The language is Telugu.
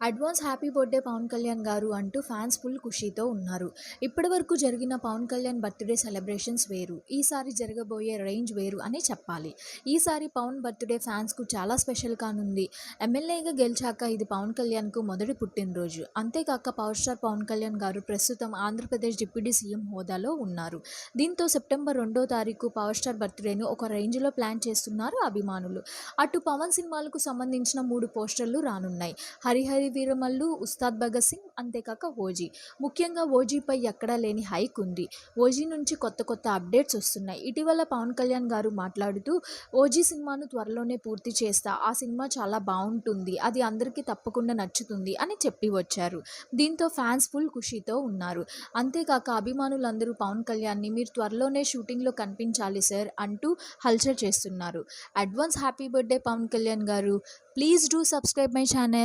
Advance happy birthday Pawan Kalyan గారు అంటూ ఫ్యాన్స్ ఫుల్ ఖుషీతో ఉన్నారు. ఇప్పటివరకు జరిగిన పవన్ కళ్యాణ్ బర్త్‌డే సెలబ్రేషన్స్ వేరు. ఈసారి జరగబోయే రేంజ్ వేరు అనే చెప్పాలి. ఈసారి పవన్ బర్త్‌డే ఫ్యాన్స్‌కు చాలా స్పెషల్ కానుంది. ఎమ్మెల్యేగా గెలిచాక ఇది పవన్ కళ్యాణ్‌కు మొదటి పుట్టినరోజు. అంతేకాక పవర్ స్టార్ పవన్ కళ్యాణ్ గారు ప్రస్తుతం ఆంధ్రప్రదేశ్ డిప్యూటీ సీఎం హోదాలో ఉన్నారు. దీంతో సెప్టెంబర్ 2వ తారీఖు పవర్ స్టార్ బర్త్‌డేను ఒక రేంజ్‌లో ప్లాన్ చేస్తున్నారు అభిమానులు. అటు పవన్ సినిమాలకు సంబంధించిన 3 పోస్టర్లు రానున్నాయి. 'హరిహర వీరమల్లు', 'ఉస్తాద్ భగత్ సింగ్' అంతేకాక 'ఓజీ'. ముఖ్యంగా 'ఓజీపై' ఎక్కడా లేని హైక్ ఉంది. 'ఓజీ' నుంచి కొత్త అప్డేట్స్ వస్తున్నాయి. ఇటీవల పవన్ కళ్యాణ్ గారు మాట్లాడుతూ 'ఓజీ' సినిమాను త్వరలోనే పూర్తి చేస్తా. ఆ సినిమా చాలా బావుంటుంది. అది అందరికీ తప్పకుండా నచ్చుతుంది అని చెప్పి వచ్చారు. దీంతో ఫ్యాన్స్ ఫుల్ ఖుషీతో ఉన్నారు. అంతేకాక అభిమానులందరూ పవన్ కళ్యాణ్‌ని మీరు త్వరలోనే షూటింగ్‌లో కనిపించాలి సార్ అంటూ హల్చల్ చేస్తున్నారు. Advance happy birthday Pawan Kalyan గారు. Please do subscribe my channel.